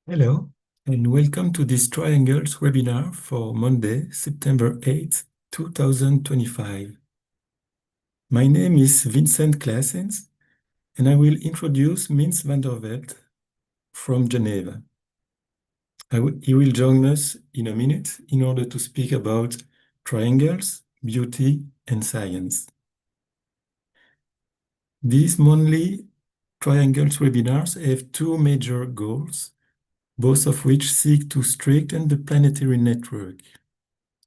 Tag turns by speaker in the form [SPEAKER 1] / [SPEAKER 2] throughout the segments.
[SPEAKER 1] Hello, and welcome to this Triangles webinar for Monday, September 8th, 2025. My name is Vincent Claessens, and I will introduce Mins van der Veld from Geneva. He will join us in a minute in order to speak about triangles, beauty, and science. These monthly Triangles webinars have two major goals, both of which seek to strengthen the planetary network.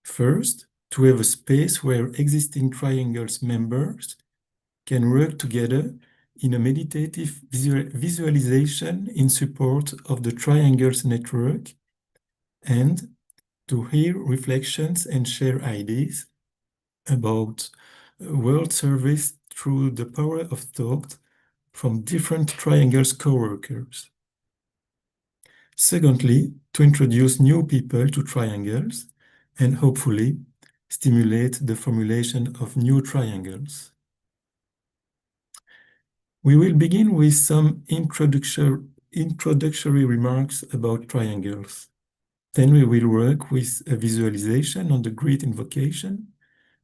[SPEAKER 1] First, to have a space where existing triangles members can work together in a meditative visualization in support of the triangles network, and to hear reflections and share ideas about world service through the power of thought from different triangles co-workers. Secondly, to introduce new people to triangles and hopefully stimulate the formulation of new triangles. We will begin with some introductory remarks about triangles. Then we will work with a visualization on the grid invocation,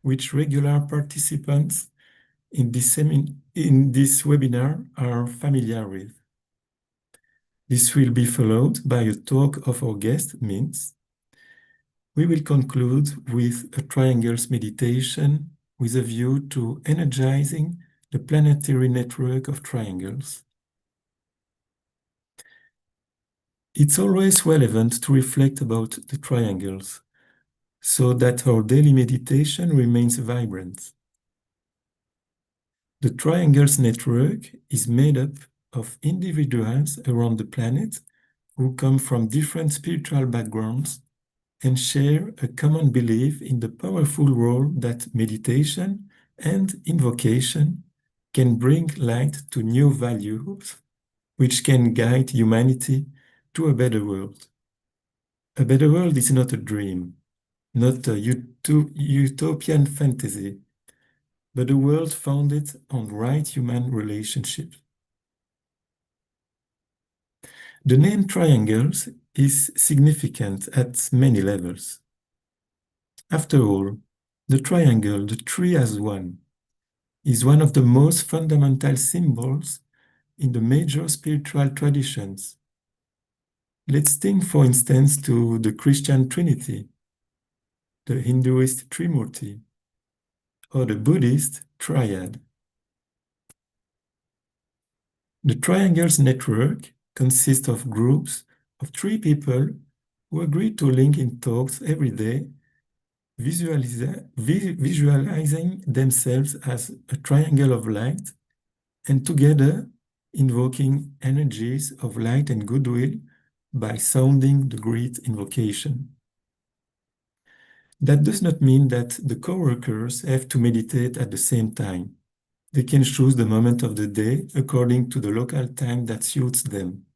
[SPEAKER 1] which regular participants in this webinar are familiar with. This will be followed by a talk of our guest, Mins. We will conclude with a triangles meditation with a view to energizing the planetary network of triangles. It's always relevant to reflect about the triangles so that our daily meditation remains vibrant. The triangles network is made up of individuals around the planet who come from different spiritual backgrounds and share a common belief in the powerful role that meditation and invocation can bring light to new values, which can guide humanity to a better world. A better world is not a dream, not a utopian fantasy, but a world founded on right human relationships. The name triangles is significant at many levels. After all, the triangle, the three as one, is one of the most fundamental symbols in the major spiritual traditions. Let's think, for instance, to the Christian Trinity, the Hinduist Trimurti, or the Buddhist Triad. The triangles network consists of groups of three people who agree to link in talks every day, visualizing themselves as a triangle of light, and together invoking energies of light and goodwill by sounding the grid invocation. That does not mean that the co-workers have to meditate at the same time. They can choose the moment of the day according to the local time that suits them.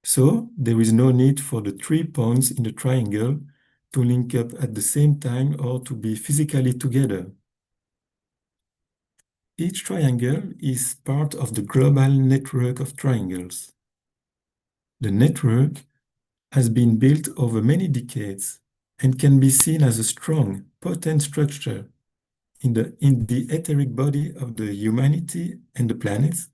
[SPEAKER 1] So there is no need for the 3 points in the triangle to link up at the same time or to be physically together. Each triangle is part of the global network of triangles. The network has been built over many decades and can be seen as a strong, potent structure in the etheric body of the humanity and the planets,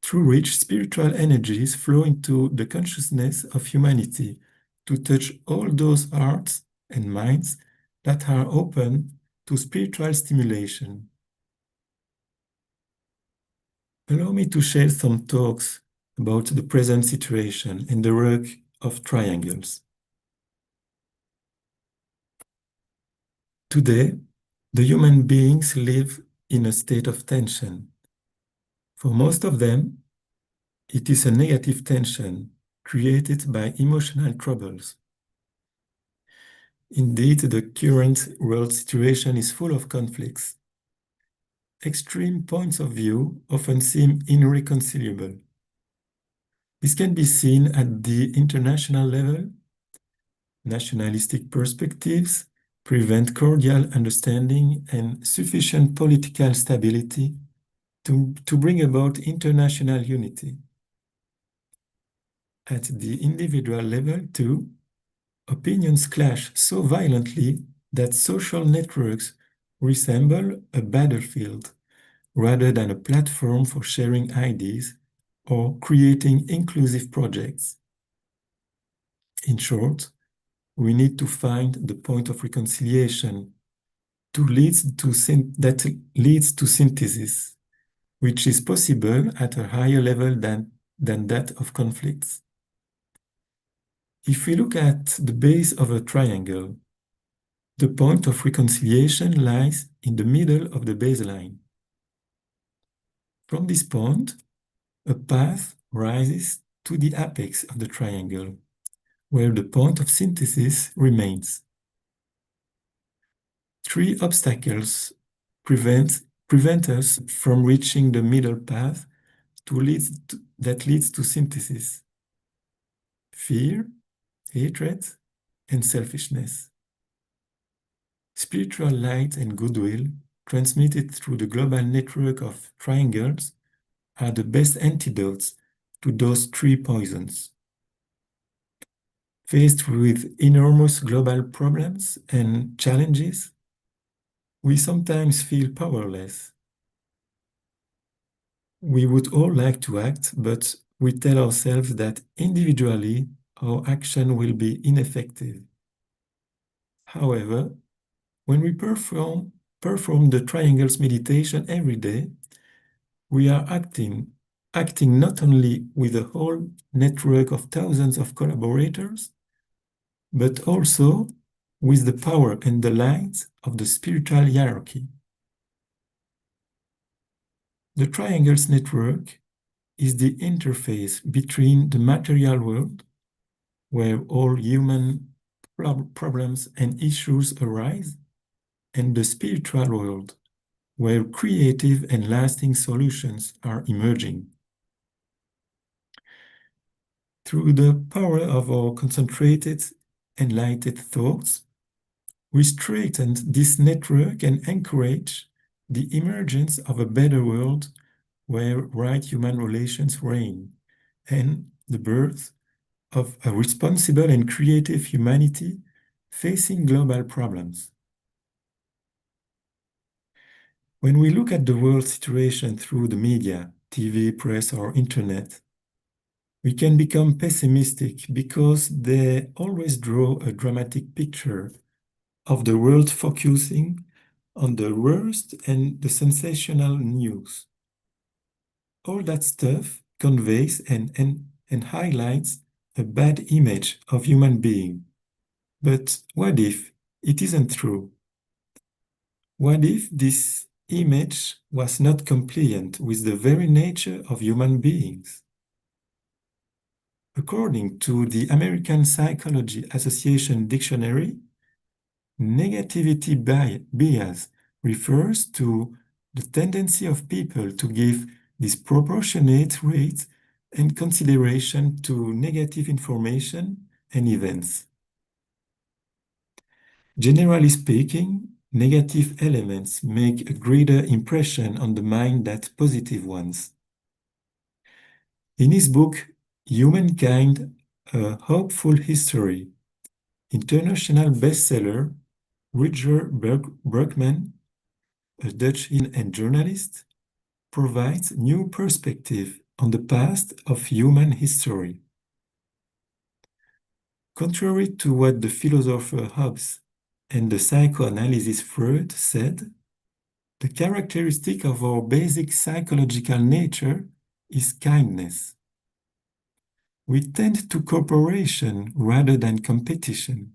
[SPEAKER 1] through which spiritual energies flow into the consciousness of humanity to touch all those hearts and minds that are open to spiritual stimulation. Allow me to share some thoughts about the present situation and the work of triangles. Today, the human beings live in a state of tension. For most of them, it is a negative tension created by emotional troubles. Indeed, the current world situation is full of conflicts. Extreme points of view often seem irreconcilable. This can be seen at the international level. Nationalistic perspectives prevent cordial understanding and sufficient political stability to bring about international unity. At the individual level, too, opinions clash so violently that social networks resemble a battlefield rather than a platform for sharing ideas or creating inclusive projects. In short, we need to find the point of reconciliation that leads to synthesis, which is possible at a higher level than that of conflicts. If we look at the base of a triangle, the point of reconciliation lies in the middle of the baseline. From this point, a path rises to the apex of the triangle, where the point of synthesis remains. Three obstacles prevent us from reaching the middle path that leads to synthesis: fear, hatred, and selfishness. Spiritual light and goodwill, transmitted through the global network of triangles, are the best antidotes to those three poisons. Faced with enormous global problems and challenges, we sometimes feel powerless. We would all like to act, but we tell ourselves that individually our action will be ineffective. However, when we perform the triangles meditation every day, we are acting not only with a whole network of thousands of collaborators, but also with the power and the light of the spiritual hierarchy. The triangles network is the interface between the material world, where all human problems and issues arise, and the spiritual world, where creative and lasting solutions are emerging. Through the power of our concentrated, enlightened thoughts, we strengthen this network and encourage the emergence of a better world where right human relations reign, and the birth of a responsible and creative humanity facing global problems. When we look at the world situation through the media, TV, press, or internet, we can become pessimistic because they always draw a dramatic picture of the world focusing on the worst and the sensational news. All that stuff conveys and highlights a bad image of human being. But what if it isn't true? What if this image was not compliant with the very nature of human beings? According to the American Psychology Association Dictionary, negativity bias refers to the tendency of people to give disproportionate weight and consideration to negative information and events. Generally speaking, negative elements make a greater impression on the mind than positive ones. In his book, Humankind, A Hopeful History, international bestseller, Roger Berkman, a Dutch and journalist, provides new perspective on the past of human history. Contrary to what the philosopher Hobbes and the psychoanalyst Freud said, the characteristic of our basic psychological nature is kindness. We tend to cooperation rather than competition,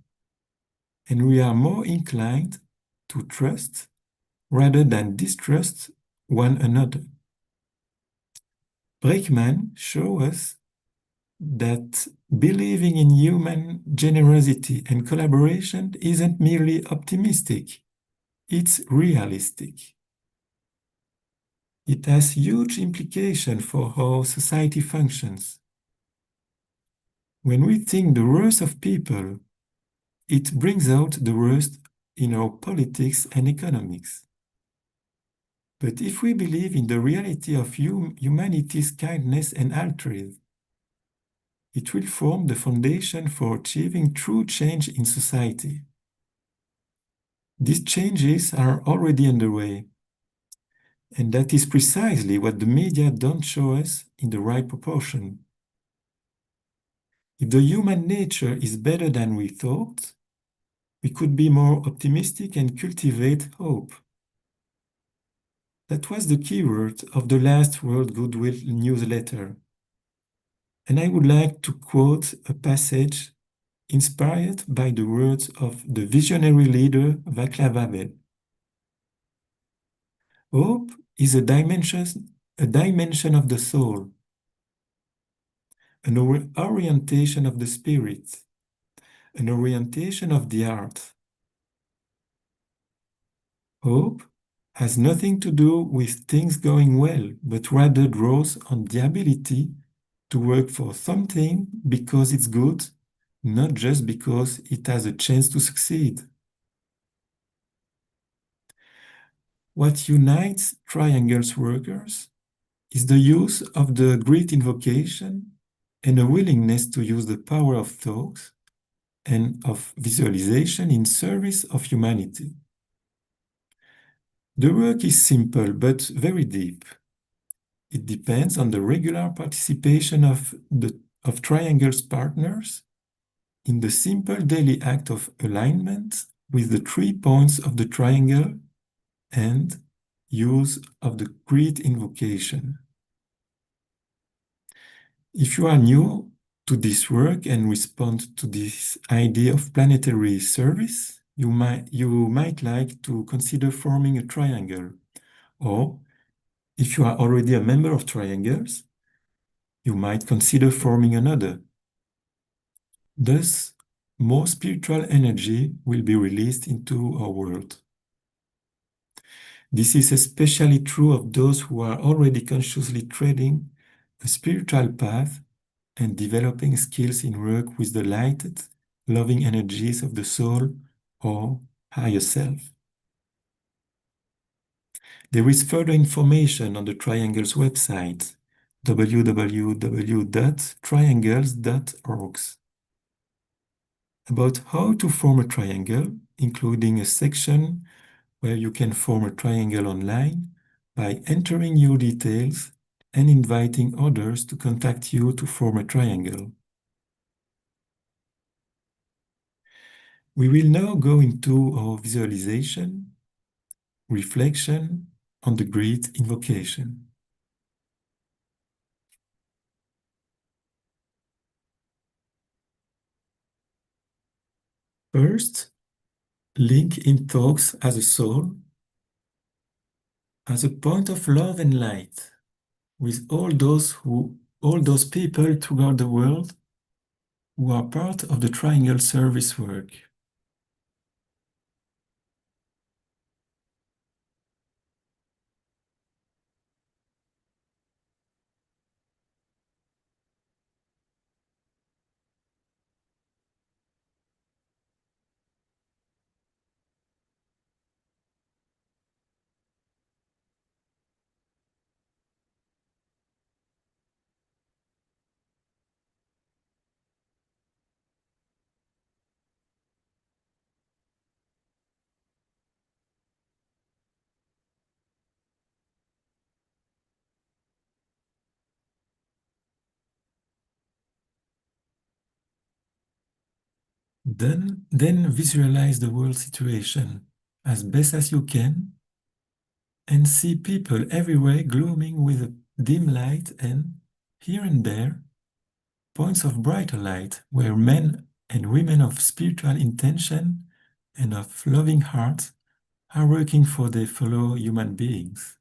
[SPEAKER 1] and we are more inclined to trust rather than distrust one another. Breckman shows us that believing in human generosity and collaboration isn't merely optimistic, it's realistic. It has huge implications for how society functions. When we think the worst of people, it brings out the worst in our politics and economics. But if we believe in the reality of humanity's kindness and altruism, it will form the foundation for achieving true change in society. These changes are already underway, and that is precisely what the media don't show us in the right proportion. If the human nature is better than we thought, we could be more optimistic and cultivate hope. That was the keyword of the last World Goodwill newsletter. And I would like to quote a passage inspired by the words of the visionary leader Václav Havel. Hope is a dimension of the soul, an orientation of the spirit, an orientation of the heart. Hope has nothing to do with things going well, but rather draws on the ability to work for something because it's good, not just because it has a chance to succeed. What unites Triangle's workers is the use of the great invocation and a willingness to use the power of thought and of visualization in service of humanity. The work is simple but very deep. It depends on the regular participation of Triangle's partners in the simple daily act of alignment with the 3 points of the triangle and use of the great invocation. If you are new to this work and respond to this idea of planetary service, you might like to consider forming a triangle. Or, if you are already a member of triangles, you might consider forming another. Thus, more spiritual energy will be released into our world. This is especially true of those who are already consciously treading a spiritual path and developing skills in work with the lighted, loving energies of the soul or higher self. There is further information on the Triangle's website, www.triangles.org, about how to form a triangle, including a section where you can form a triangle online by entering your details and inviting others to contact you to form a triangle. We will now go into our visualization, reflection on the great invocation. First, link in thoughts as a soul, as a point of love and light, with all those people throughout the world who are part of the Triangle service work. Then visualize the world situation as best as you can and see people everywhere glooming with a dim light and, here and there, points of brighter light where men and women of spiritual intention and of loving heart are working for their fellow human beings.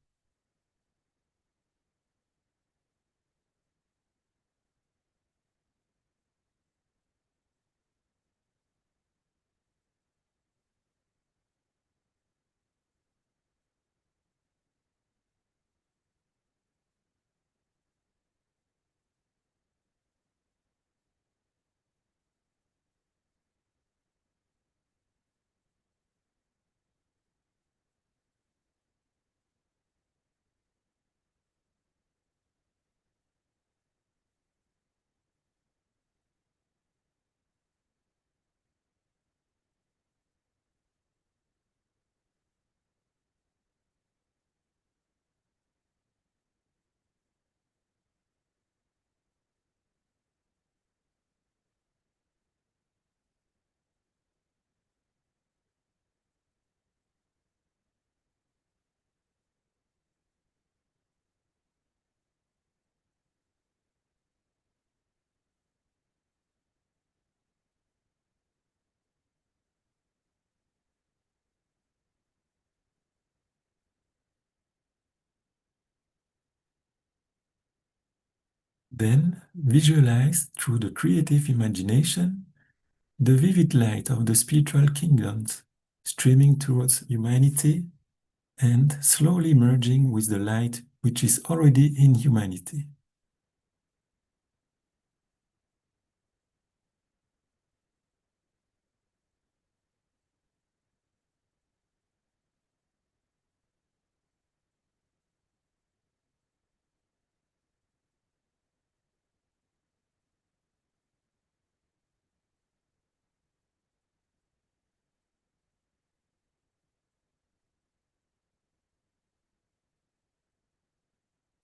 [SPEAKER 1] Then visualize through the creative imagination the vivid light of the spiritual kingdoms streaming towards humanity and slowly merging with the light which is already in humanity.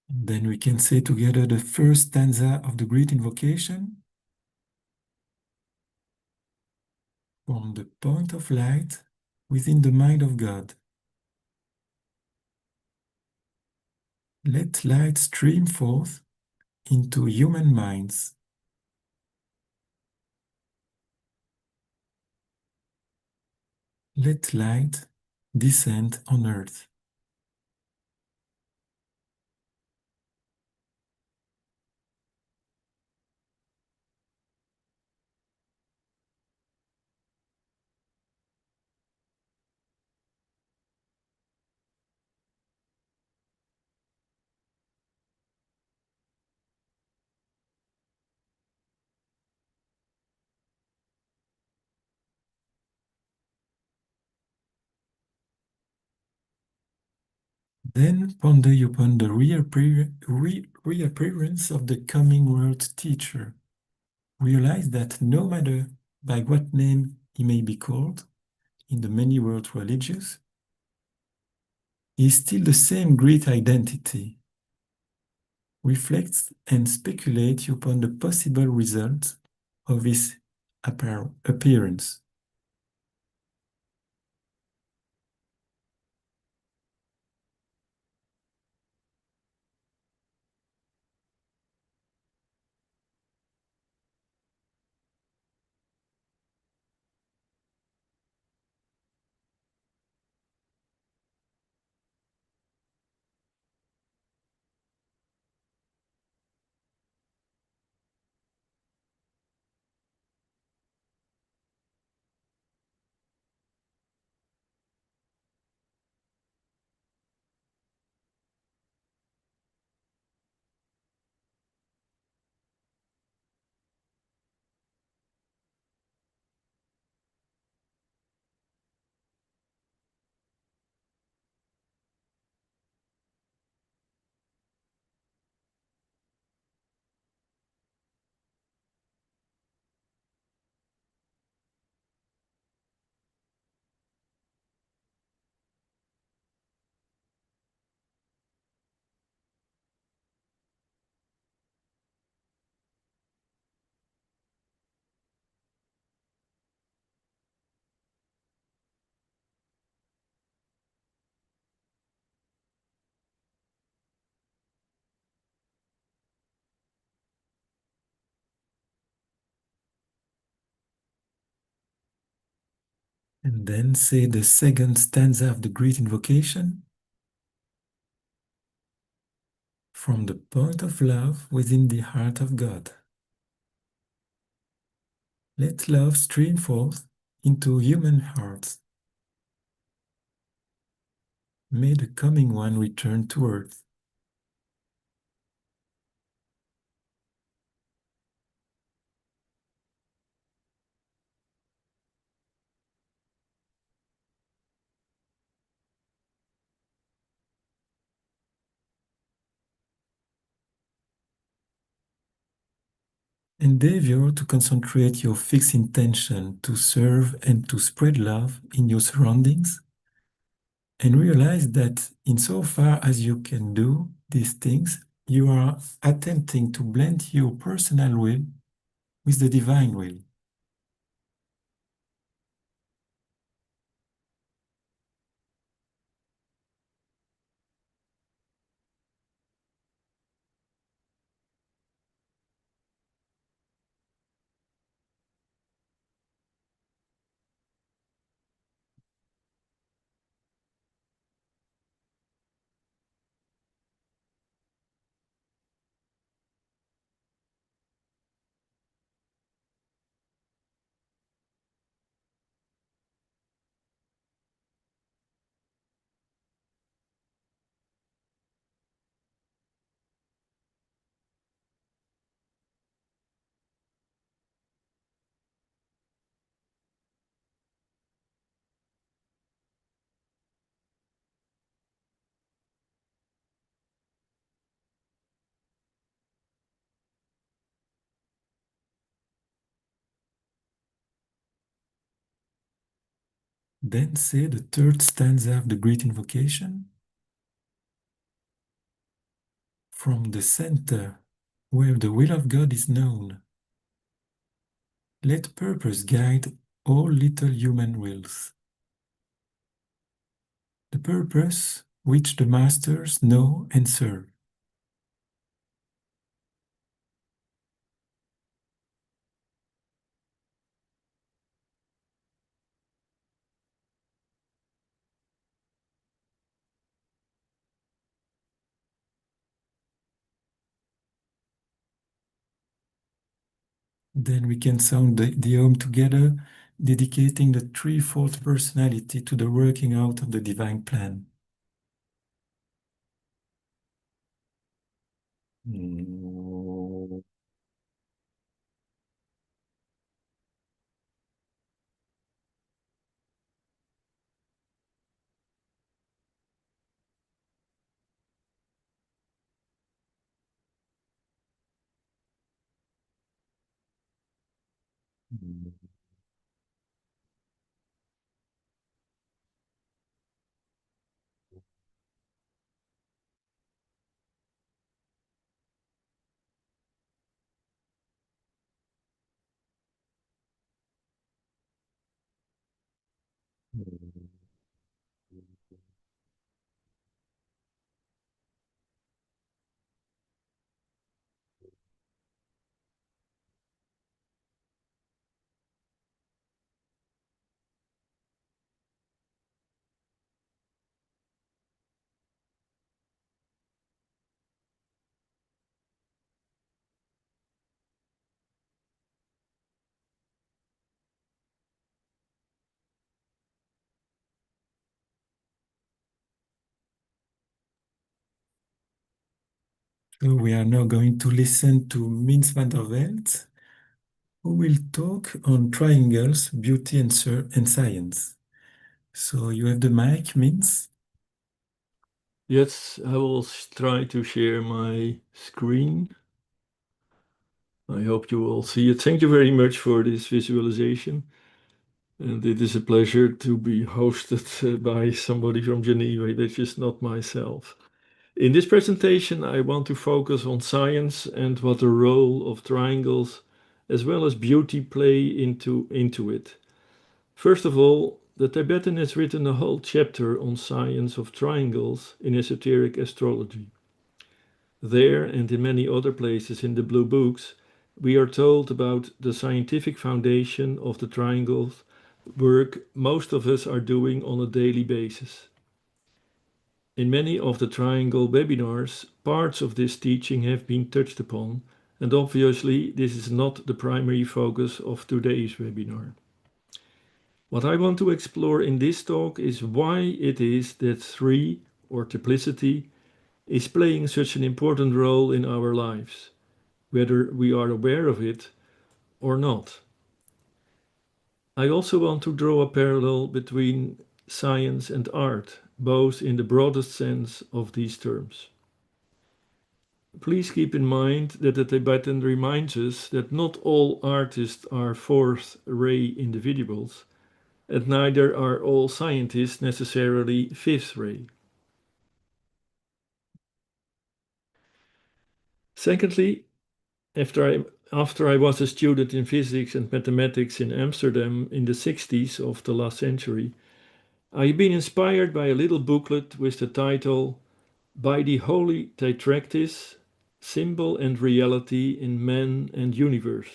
[SPEAKER 1] Then we can say together the first stanza of the great invocation. From the point of light within the mind of God, let light stream forth into human minds. Let light descend on earth. Then ponder upon the reappearance of the coming world teacher. Realize that no matter by what name he may be called in the many world religions, he is still the same great identity. Reflect and speculate upon the possible results of his appearance. And then say the second stanza of the great invocation. From the point of love within the heart of God, let love stream forth into human hearts. May the coming one return to earth. Endeavor to concentrate your fixed intention to serve and to spread love in your surroundings, and realize that insofar as you can do these things, you are attempting to blend your personal will with the divine will. Then say the third stanza of the great invocation. From the center, where the will of God is known, let purpose guide all little human wills. The purpose which the masters know and serve. Then we can sound the Om together, dedicating the threefold personality to the working out of the divine plan. So we are now going to listen to Mins van der Veld, who will talk on triangles, beauty and science. So you have the mic, Mins.
[SPEAKER 2] Yes, I will try to share my screen. I hope you will see it. Thank you very much for this visualization. And it is a pleasure to be hosted by somebody from Geneva, which is not myself. In this presentation, I want to focus on science and what the role of triangles as well as beauty play into it. First of all, the Tibetan has written a whole chapter on science of triangles in esoteric astrology. There and in many other places in the Blue Books, we are told about the scientific foundation of the triangles work most of us are doing on a daily basis. In many of the triangle webinars, parts of this teaching have been touched upon, and obviously this is not the primary focus of today's webinar. What I want to explore in this talk is why it is that three, or triplicity, is playing such an important role in our lives, whether we are aware of it or not. I also want to draw a parallel between science and art, both in the broadest sense of these terms. Please keep in mind that the Tibetan reminds us that not all artists are fourth ray individuals, and neither are all scientists necessarily fifth ray. Secondly, after I was a student in physics and mathematics in Amsterdam in the 60s of the last century, I've been inspired by a little booklet with the title By the Holy Tetractys, Symbol and Reality in Man and Universe,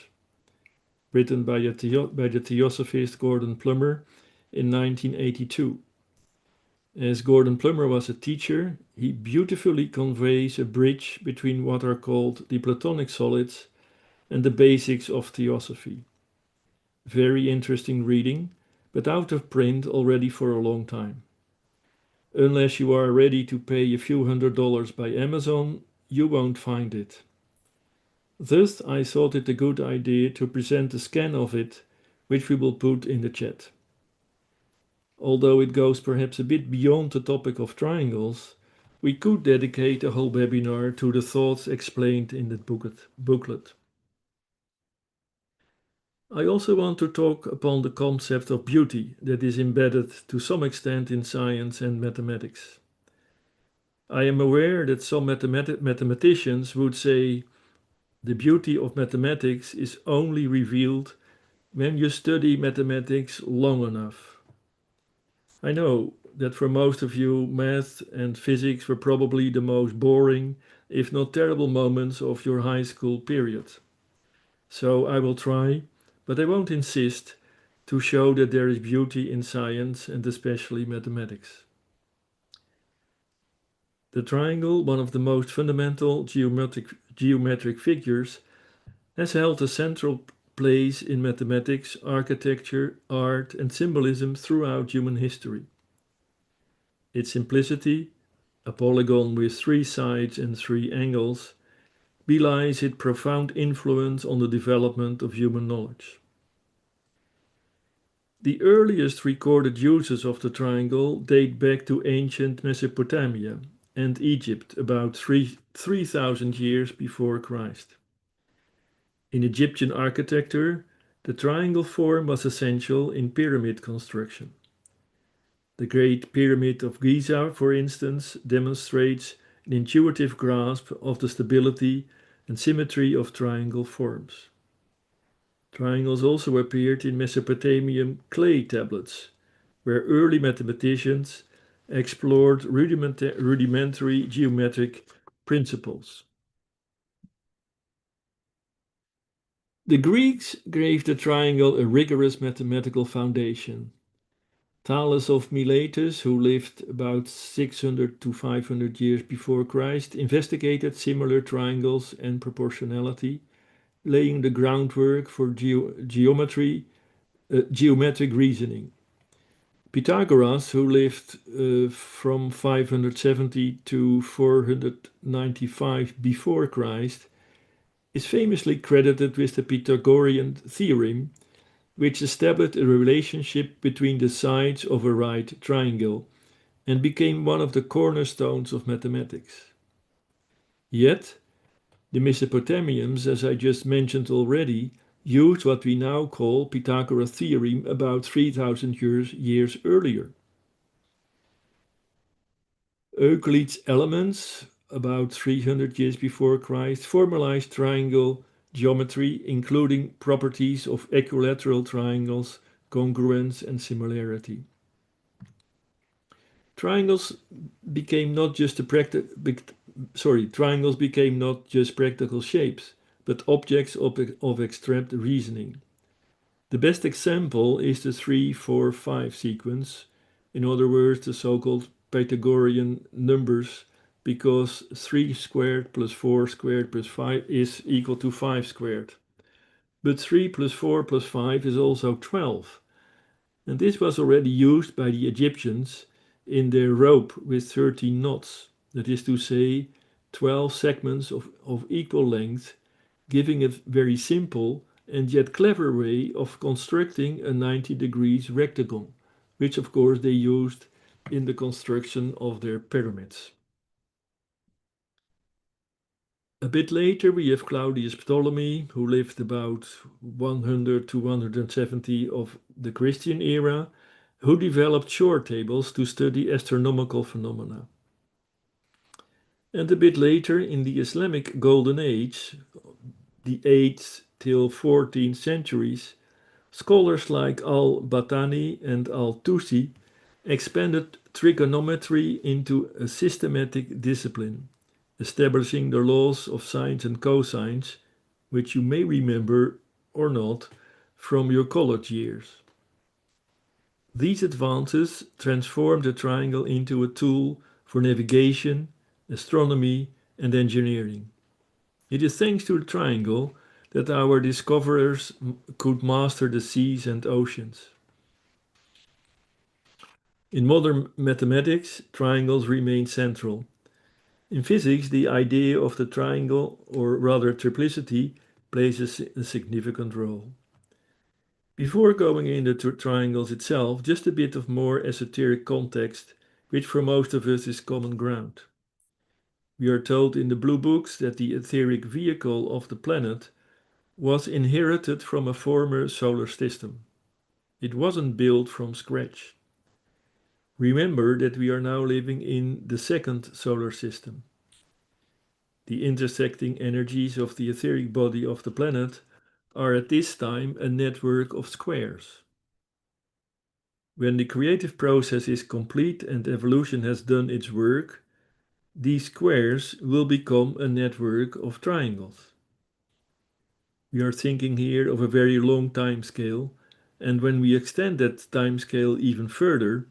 [SPEAKER 2] written by the theosophist Gordon Plummer in 1982. As Gordon Plummer was a teacher, he beautifully conveys a bridge between what are called the Platonic solids and the basics of theosophy. Very interesting reading, but out of print already for a long time. Unless you are ready to pay a few $100s by Amazon, you won't find it. Thus, I thought it a good idea to present a scan of it, which we will put in the chat. Although it goes perhaps a bit beyond the topic of triangles, we could dedicate a whole webinar to the thoughts explained in that booklet. I also want to talk upon the concept of beauty that is embedded to some extent in science and mathematics. I am aware that some mathematicians would say the beauty of mathematics is only revealed when you study mathematics long enough. I know that for most of you, math and physics were probably the most boring, if not terrible, moments of your high school period. So I will try, but I won't insist, to show that there is beauty in science and especially mathematics. The triangle, one of the most fundamental geometric figures, has held a central place in mathematics, architecture, art, and symbolism throughout human history. Its simplicity, a polygon with three sides and three angles, belies its profound influence on the development of human knowledge. The earliest recorded uses of the triangle date back to ancient Mesopotamia and Egypt about 3,000 years before Christ. In Egyptian architecture, the triangle form was essential in pyramid construction. The Great Pyramid of Giza, for instance, demonstrates an intuitive grasp of the stability and symmetry of triangle forms. Triangles also appeared in Mesopotamian clay tablets, where early mathematicians explored rudimentary geometric principles. The Greeks gave the triangle a rigorous mathematical foundation. Thales of Miletus, who lived about 600 to 500 years before Christ, investigated similar triangles and proportionality, laying the groundwork for geometric reasoning. Pythagoras, who lived from 570 to 495 before Christ, is famously credited with the Pythagorean theorem, which established a relationship between the sides of a right triangle and became one of the cornerstones of mathematics. Yet, the Mesopotamians, as I just mentioned already, used what we now call Pythagoras' theorem about 3,000 years earlier. Euclid's Elements, about 300 years before Christ, formalized triangle geometry, including properties of equilateral triangles, congruence, and similarity. Triangles became not just practical shapes, but objects of abstract reasoning. The best example is the 3-4-5 sequence, in other words, the so-called Pythagorean numbers, because 3 squared plus 4 squared plus 5 is equal to 5 squared. But 3 plus 4 plus 5 is also 12. And this was already used by the Egyptians in their rope with 13 knots, that is to say, 12 segments of equal length, giving a very simple and yet clever way of constructing a 90 degrees rectangle, which of course they used in the construction of their pyramids. A bit later we have Claudius Ptolemy, who lived about 100 to 170 of the Christian era, who developed shore tables to study astronomical phenomena. And a bit later, in the Islamic Golden Age, the 8th till 14th centuries, scholars like al-Battani and al-Tusi expanded trigonometry into a systematic discipline, establishing the laws of sines and cosines, which you may remember or not from your college years. These advances transformed the triangle into a tool for navigation, astronomy, and engineering. It is thanks to the triangle that our discoverers could master the seas and oceans. In modern mathematics, triangles remain central. In physics, the idea of the triangle, or rather triplicity, plays a significant role. Before going into triangles itself, just a bit of more esoteric context, which for most of us is common ground. We are told in the blue books that the etheric vehicle of the planet, was inherited from a former solar system. It wasn't built from scratch. Remember that we are now living in the second solar system. The intersecting energies of the etheric body of the planet are at this time a network of squares. When the creative process is complete and evolution has done its work, these squares will become a network of triangles. We are thinking here of a very long time scale, and when we extend that time scale even further,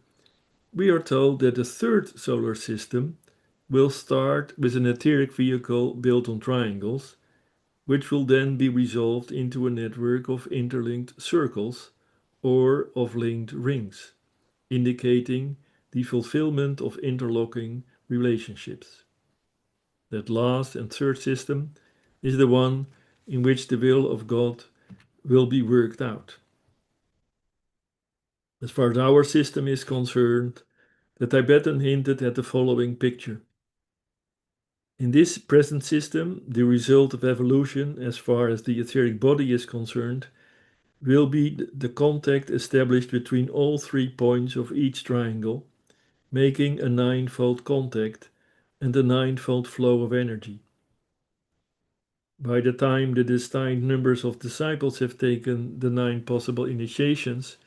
[SPEAKER 2] we are told that the third solar system will start with an etheric vehicle built on triangles, which will then be resolved into a network of interlinked circles or of linked rings, indicating the fulfillment of interlocking relationships. That last and third system is the one in which the will of God will be worked out. As far as our system is concerned, the Tibetan hinted at the following picture. In this present system, the result of evolution, as far as the etheric body is concerned, will be the contact established between all 3 points of each triangle, making a ninefold contact and a ninefold flow of energy. By the time the destined numbers of disciples have taken the 9 possible initiations,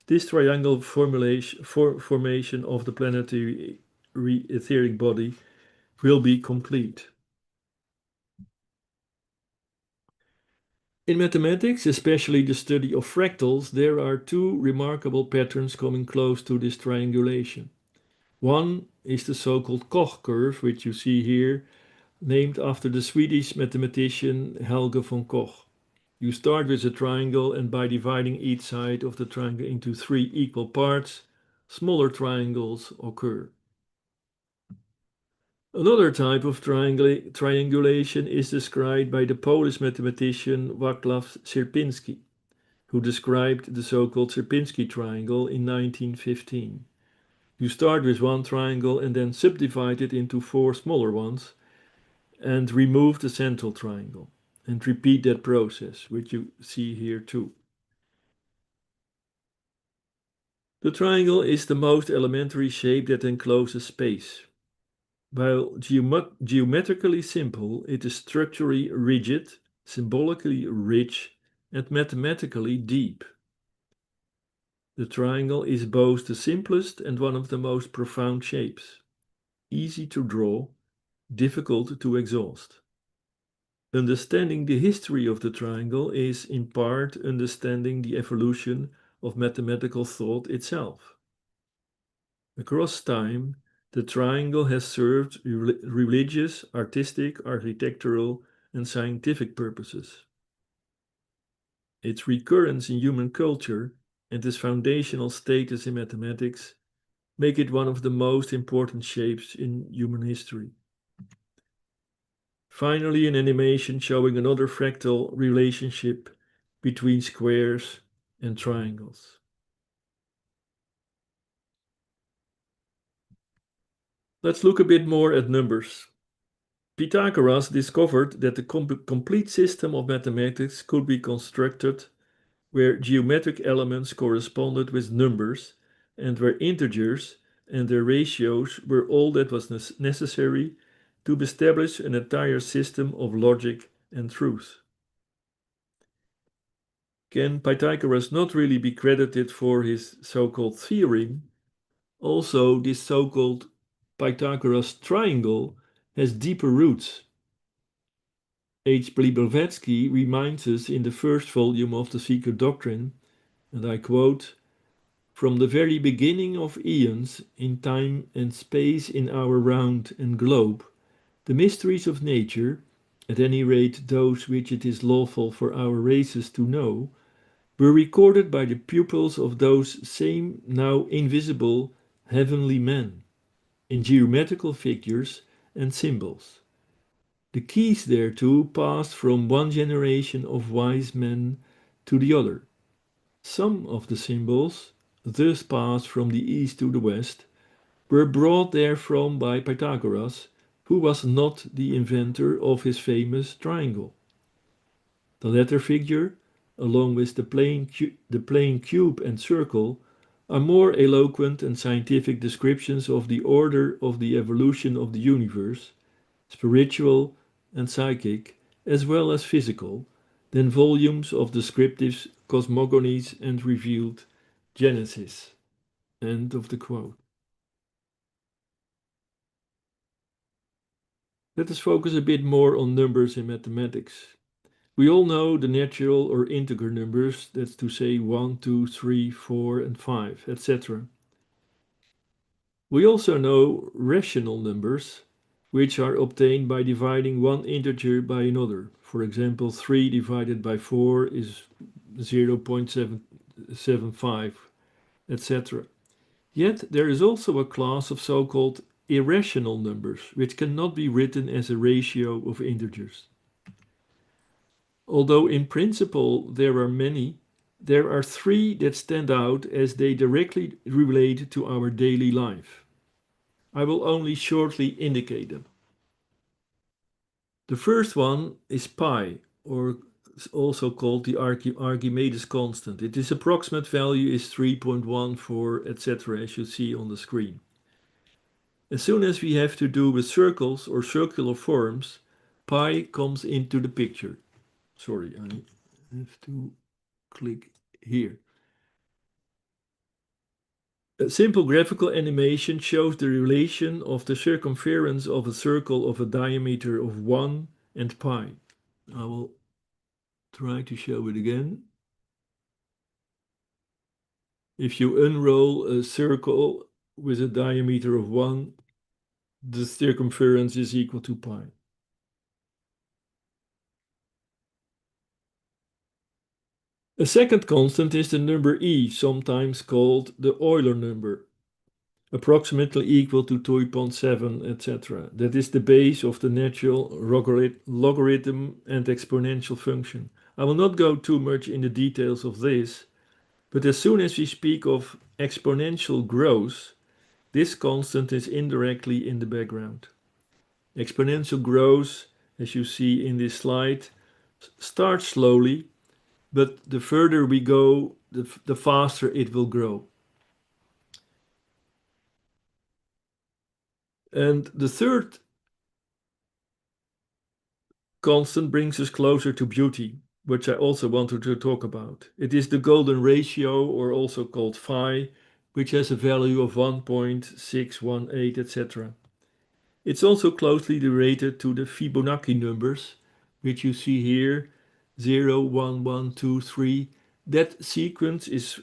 [SPEAKER 2] this triangle formation of the planetary etheric body will be complete. In mathematics, especially the study of fractals, there are 2 remarkable patterns coming close to this triangulation. One is the so-called Koch curve, which you see here, named after the Swedish mathematician Helge von Koch. You start with a triangle, and by dividing each side of the triangle into 3 equal parts, smaller triangles occur. Another type of triangulation is described by the Polish mathematician Wacław Sierpiński, who described the so-called Sierpiński triangle in 1915. You start with one triangle and then subdivide it into 4 smaller ones and remove the central triangle and repeat that process, which you see here too. The triangle is the most elementary shape that encloses space. While geometrically simple, it is structurally rigid, symbolically rich, and mathematically deep. The triangle is both the simplest and one of the most profound shapes. Easy to draw, difficult to exhaust. Understanding the history of the triangle is, in part, understanding the evolution of mathematical thought itself. Across time, the triangle has served religious, artistic, architectural, and scientific purposes. Its recurrence in human culture and its foundational status in mathematics make it one of the most important shapes in human history. Finally, an animation showing another fractal relationship between squares and triangles. Let's look a bit more at numbers. Pythagoras discovered that the complete system of mathematics could be constructed where geometric elements corresponded with numbers and where integers and their ratios were all that was necessary to establish an entire system of logic and truth. Can Pythagoras not really be credited for his so-called theorem? Also, this so-called Pythagoras triangle has deeper roots. H. Blavatsky reminds us in the first volume of The Secret Doctrine, and I quote, "From the very beginning of eons, in time and space in our round and globe, the mysteries of nature, at any rate those which it is lawful for our races to know, were recorded by the pupils of those same now invisible heavenly men, in geometrical figures and symbols. The keys thereto passed from one generation of wise men to the other. Some of the symbols, thus passed from the east to the west, were brought therefrom by Pythagoras, who was not the inventor of his famous triangle." The latter figure, along with the plane cube and circle, are more eloquent and scientific descriptions of the order of the evolution of the universe, spiritual and psychic, as well as physical, than volumes of descriptive cosmogonies and revealed Genesis. End of the quote. Let us focus a bit more on numbers in mathematics. We all know the natural or integer numbers, that's to say 1, 2, 3, 4, and 5, etc. We also know rational numbers, which are obtained by dividing one integer by another. For example, 3 divided by 4 is 0.775, etc. Yet there is also a class of so-called irrational numbers, which cannot be written as a ratio of integers. Although in principle there are many, there are three that stand out as they directly relate to our daily life. I will only shortly indicate them. The first one is pi, or also called the Archimedes constant. Its approximate value is 3.14, etc., as you see on the screen. As soon as we have to do with circles or circular forms, pi comes into the picture. Sorry, I have to click here. A simple graphical animation shows the relation of the circumference of a circle of a diameter of 1 and pi. I will try to show it again. If you unroll a circle with a diameter of 1, the circumference is equal to pi. A second constant is the number e, sometimes called the Euler number, approximately equal to 2.7, etc. That is the base of the natural logarithm and exponential function. I will not go too much in the details of this, but as soon as we speak of exponential growth, this constant is indirectly in the background. Exponential growth, as you see in this slide, starts slowly, but the further we go, the faster it will grow. And the third constant brings us closer to beauty, which I also wanted to talk about. It is the golden ratio, or also called phi, which has a value of 1.618, etc. It's also closely related to the Fibonacci numbers, which you see here, 0, 1, 1, 2, 3. That sequence is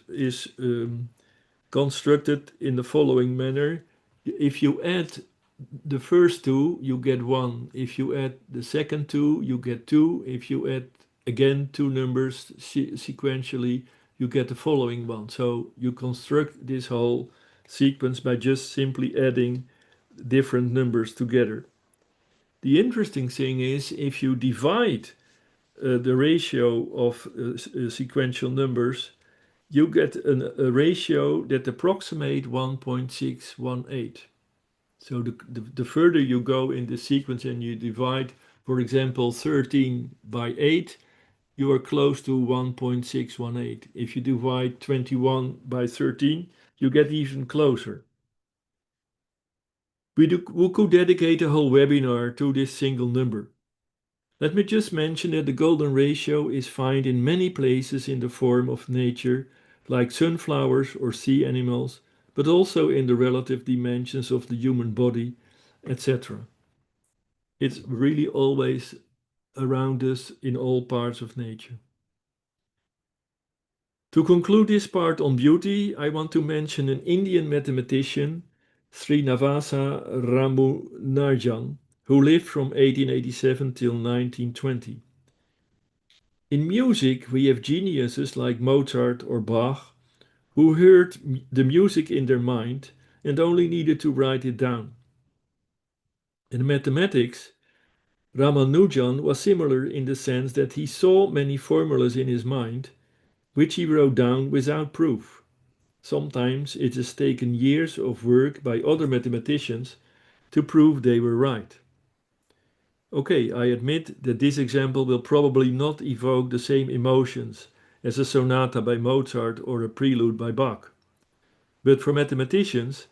[SPEAKER 2] constructed in the following manner. If you add the first two, you get 1. If you add the second two, you get 2. If you add again two numbers sequentially, you get the following one. So you construct this whole sequence by just simply adding different numbers together. The interesting thing is if you divide the ratio of sequential numbers, you get a ratio that approximates 1.618. So the further you go in the sequence and you divide, for example, 13 by 8, you are close to 1.618. If you divide 21 by 13, you get even closer. We could dedicate a whole webinar to this single number. Let me just mention that the golden ratio is found in many places in the form of nature, like sunflowers or sea animals, but also in the relative dimensions of the human body, etc. It's really always around us in all parts of nature. To conclude this part on beauty, I want to mention an Indian mathematician, Srinivasa Ramanujam, who lived from 1887 till 1920. In music, we have geniuses like Mozart or Bach, who heard the music in their mind and only needed to write it down. In mathematics, Ramanujan was similar in the sense that he saw many formulas in his mind, which he wrote down without proof. Sometimes it has taken years of work by other mathematicians to prove they were right. Okay, I admit that this example will probably not evoke the same emotions as a sonata by Mozart or a prelude by Bach. But for mathematicians,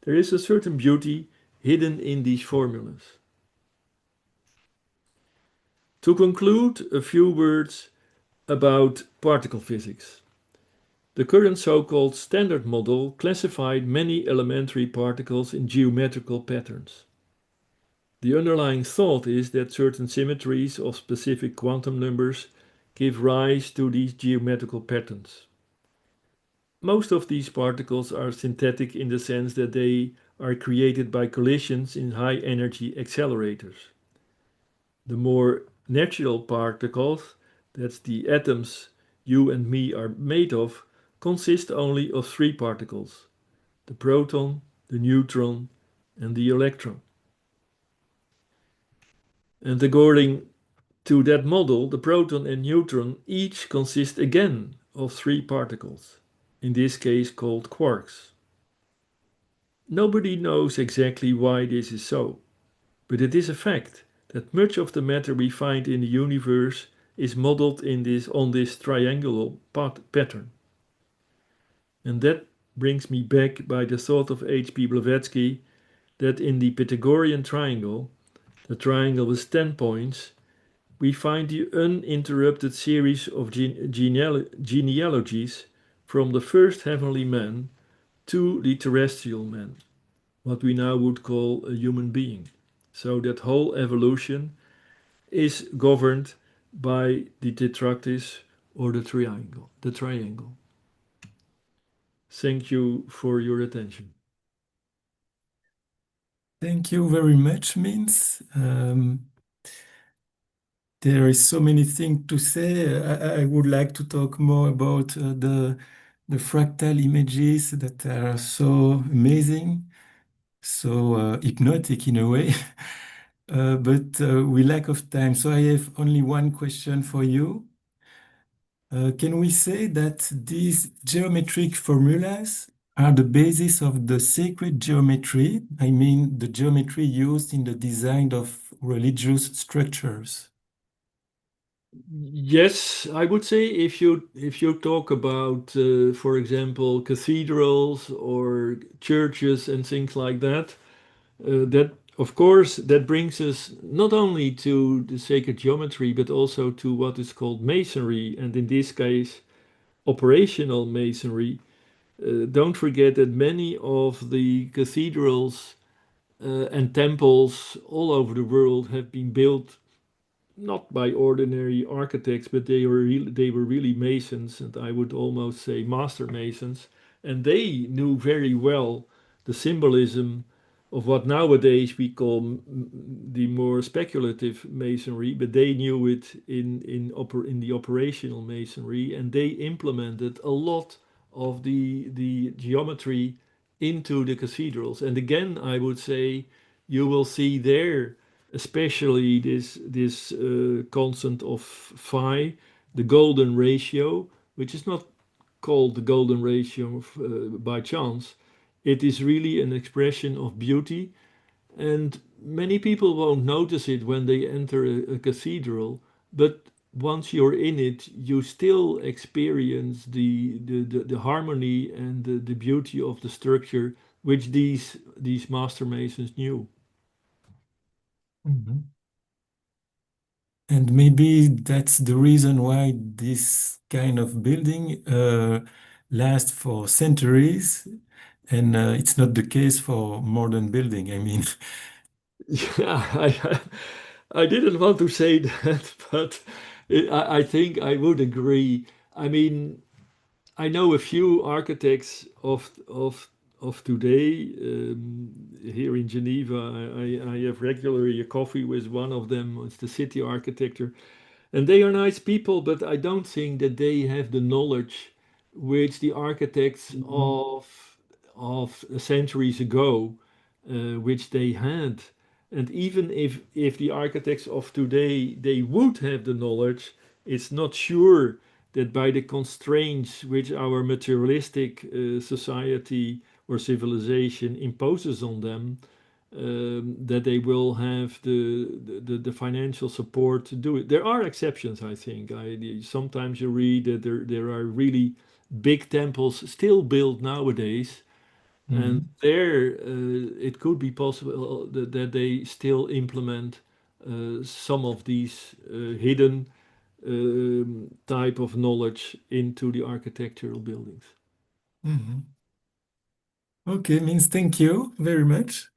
[SPEAKER 2] there is a certain beauty hidden in these formulas. To conclude, a few words about particle physics. The current so-called standard model classified many elementary particles in geometrical patterns. The underlying thought is that certain symmetries of specific quantum numbers give rise to these geometrical patterns. Most of these particles are synthetic in the sense that they are created by collisions in high-energy accelerators. The more natural particles, that's the atoms you and me are made of, consist only of three particles: the proton, the neutron, and the electron. And according to that model, the proton and neutron each consist again of three particles, in this case called quarks. Nobody knows exactly why this is so, but it is a fact that much of the matter we find in the universe is modeled on this triangular pattern. And that brings me back by the thought of H.P. Blavatsky that in the Pythagorean triangle, the triangle with 10 points, we find the uninterrupted series of genealogies from the first heavenly man to the terrestrial man, what we now would call a human being. So that whole evolution is governed by the tetractys or the triangle. Thank you for your attention.
[SPEAKER 1] Thank you very much, Mins. There is so many things to say. I would like to talk more about the fractal images that are so amazing, so hypnotic in a way. But we lack of time, so I have only one question for you. Can we say that these geometric formulas are the basis of the sacred geometry? I mean, the geometry used in the design of religious structures.
[SPEAKER 2] Yes, I would say if you talk about, for example, cathedrals or churches and things like that, that of course that brings us not only to the sacred geometry but also to what is called masonry, and in this case, operational masonry. Don't forget that many of the cathedrals and temples all over the world have been built not by ordinary architects, but they were really masons, and I would almost say master masons, and they knew very well the symbolism of what nowadays we call the more speculative masonry, but they knew it in the operational masonry, and they implemented a lot of the geometry into the cathedrals. And again, I would say you will see there especially this constant of phi, the golden ratio, which is not called the golden ratio by chance. It is really an expression of beauty, and many people won't notice it when they enter a cathedral, but once you're in it, you still experience the harmony and the beauty of the structure, which these master masons knew.
[SPEAKER 1] Mhm. And maybe that's the reason why this kind of building lasts for centuries, and it's not the case for modern building. I mean,
[SPEAKER 2] Yeah, I didn't want to say that, but I think I would agree. I mean, I know a few architects of today here in Geneva. I have regularly a coffee with one of them. It's the city architecture, and they are nice people, but I don't think that they have the knowledge which the architects of centuries ago, which they had. And even if the architects of today they would have the knowledge, it's not sure that by the constraints which our materialistic society or civilization imposes on them, that they will have the financial support to do it. There are exceptions, I think. Sometimes you read that there are really big temples still built nowadays, and
[SPEAKER 1] Mhm.
[SPEAKER 2] there it could be possible that they still implement some of these hidden type of knowledge into the architectural buildings.
[SPEAKER 1] Mhm. Okay, means thank you very much.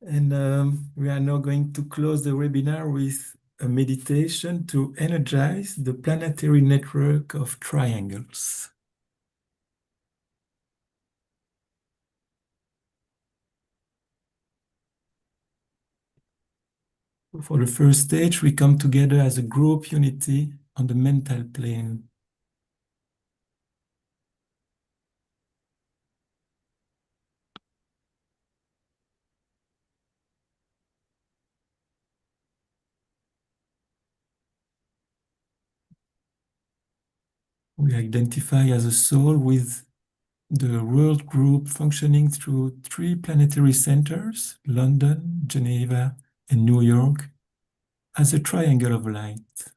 [SPEAKER 1] And we are now going to close the webinar with a meditation to energize the planetary network of triangles. For the first stage, we come together as a group unity on the mental plane. We identify as a soul with the world group functioning through three planetary centers, London, Geneva, and New York, as a triangle of light.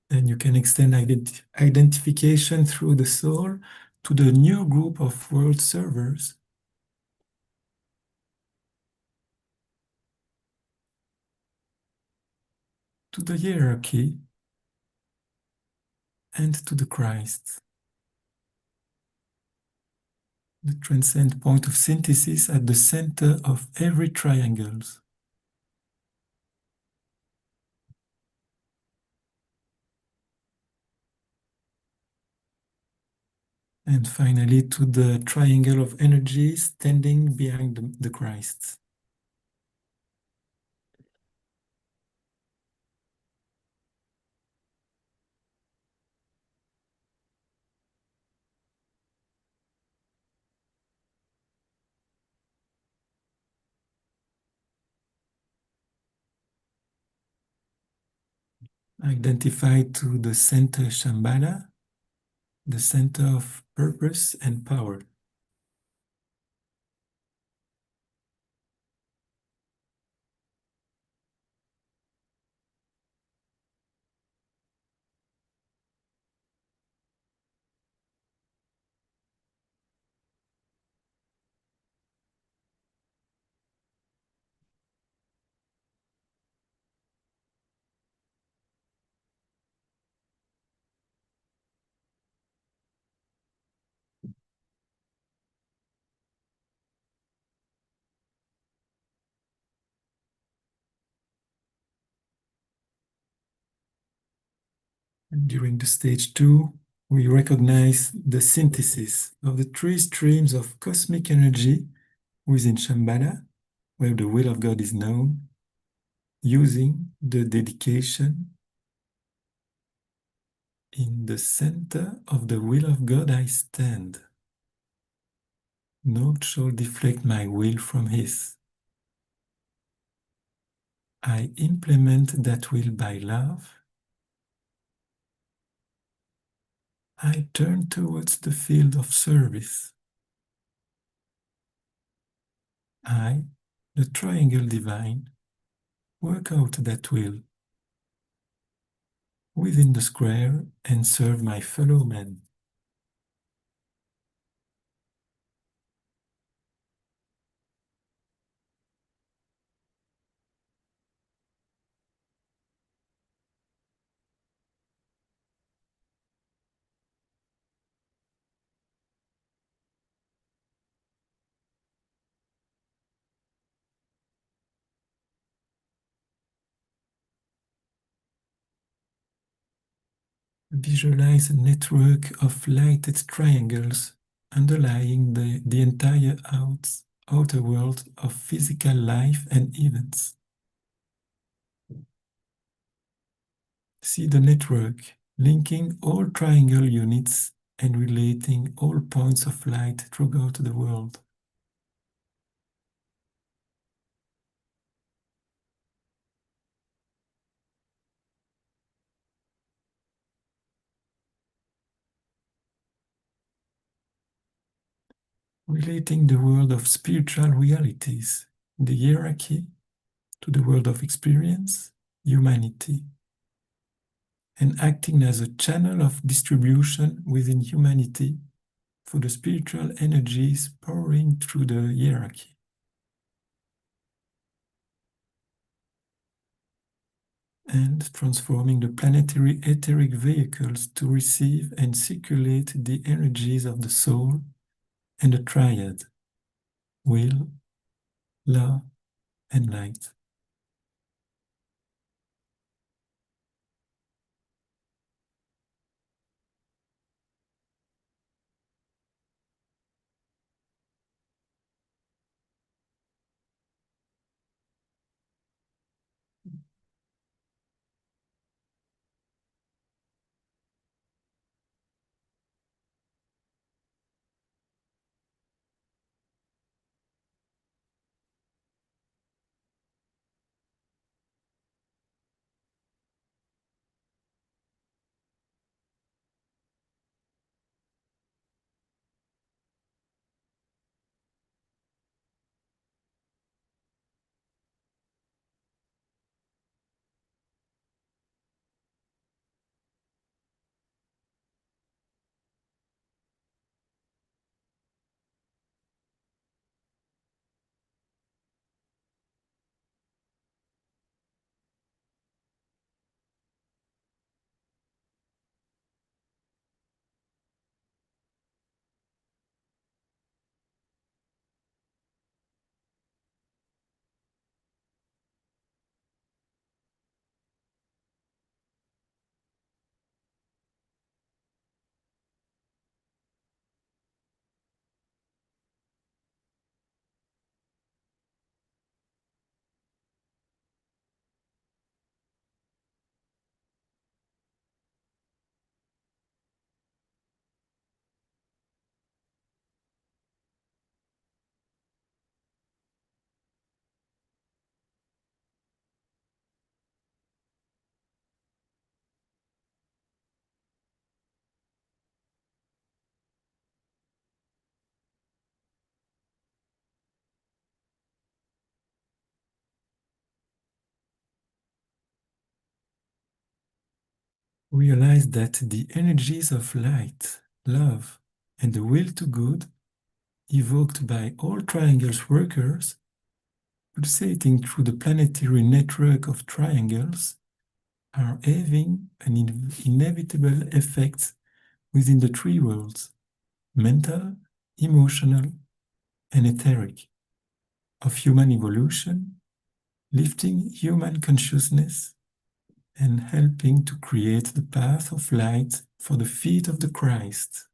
[SPEAKER 1] And you can extend identification through the soul to the new group of world servers, to the hierarchy, and to the Christ, the transcend point of synthesis at the center of every triangle. And finally, to the triangle of energy standing behind the Christ. Identified to the center Shambhala, the center of purpose and power. And during the stage 2, we recognize the synthesis of the three streams of cosmic energy within Shambhala, where the will of God is known, using the dedication in the center of the will of God I stand. Naught shall deflect my will from His. I implement that will by love. I turn towards the field of service. I, the triangle divine, work out that will within the square and serve my fellow men. Visualize a network of lighted triangles underlying the entire outer world of physical life and events. See the network linking all triangle units and relating all points of light throughout the world. Relating the world of spiritual realities, the hierarchy, to the world of experience, humanity, and acting as a channel of distribution within humanity for the spiritual energies pouring through the hierarchy. And transforming the planetary etheric vehicles to receive and circulate the energies of the soul and the triad, will, love, and light. Realize that the energies of light, love, and the will to good evoked by all triangles workers, pulsating through the planetary network of triangles, are having an inevitable effect within the three worlds, mental, emotional, and etheric, of human evolution, lifting human consciousness and helping to create the path of light for the feet of the Christ.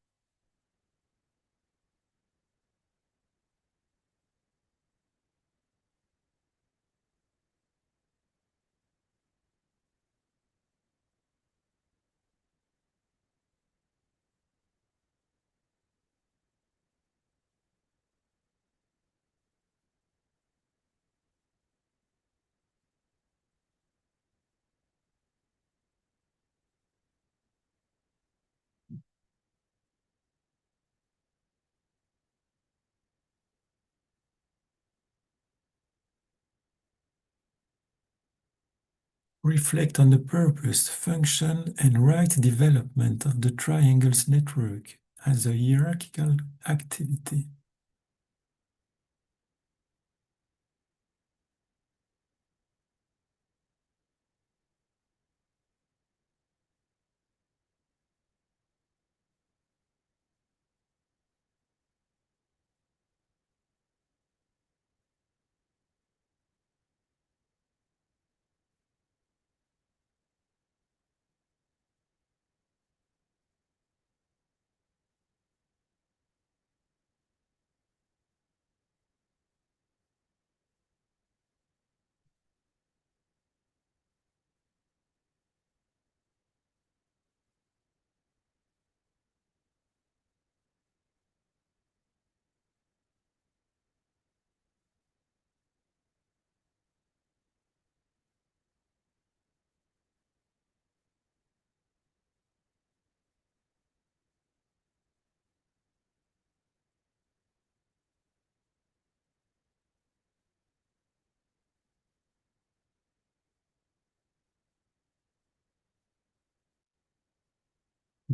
[SPEAKER 1] Reflect on the purpose, function, and right development of the triangles network as a hierarchical activity.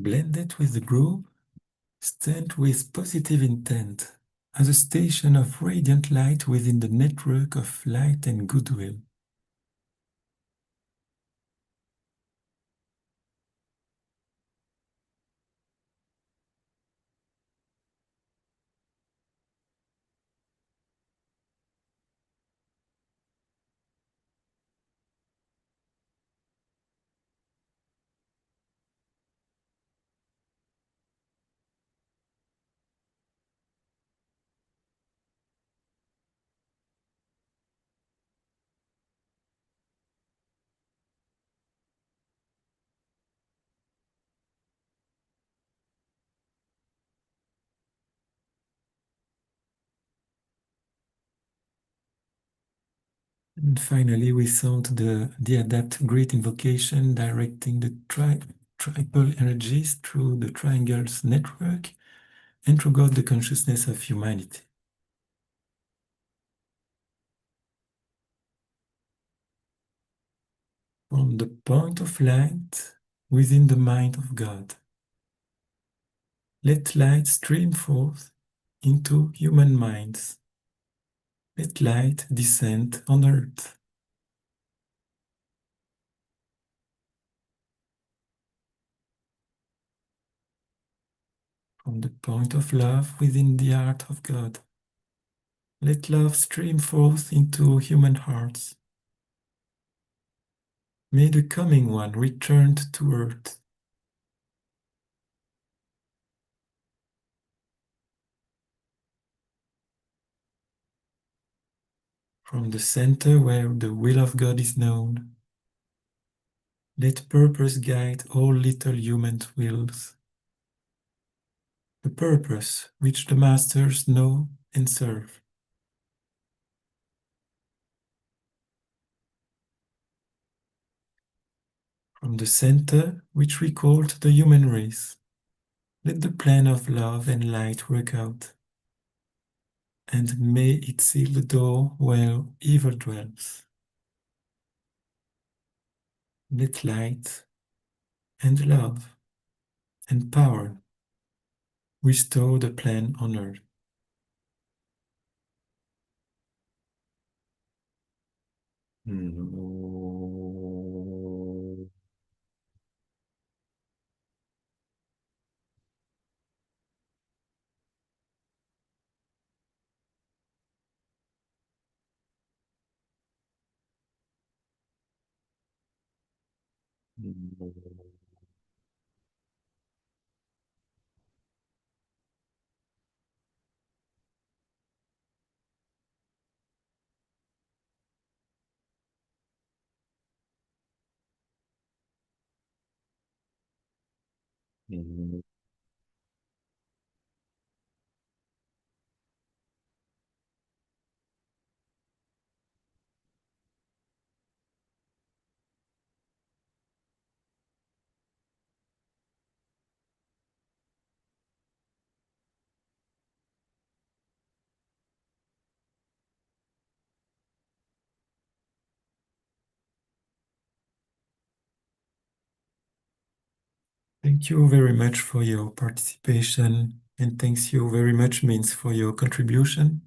[SPEAKER 1] Blend it with the group. Stand with positive intent as a station of radiant light within the network of light and goodwill. And finally, we sound the adapt grid invocation directing the triple energies through the triangles network and through God, the consciousness of humanity. From the point of light within the mind of God, let light stream forth into human minds. Let light descend on earth. From the point of love within the heart of God, let love stream forth into human hearts. May the coming one return to earth. From the center where the will of God is known, let purpose guide all little human wills. The purpose which the masters know and serve. From the center which we call the human race, let the plan of love and light work out, and may it seal the door where evil dwells. Let light and love and power restore the plan on earth. Thank you very much for your participation, and thanks you very much means for your contribution.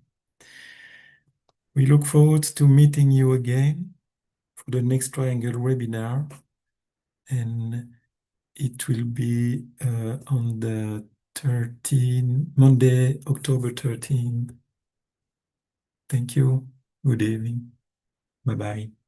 [SPEAKER 1] We look forward to meeting you again for the next Triangle webinar, and it will be on the Monday, October 13th. Thank you. Good evening. Bye-bye.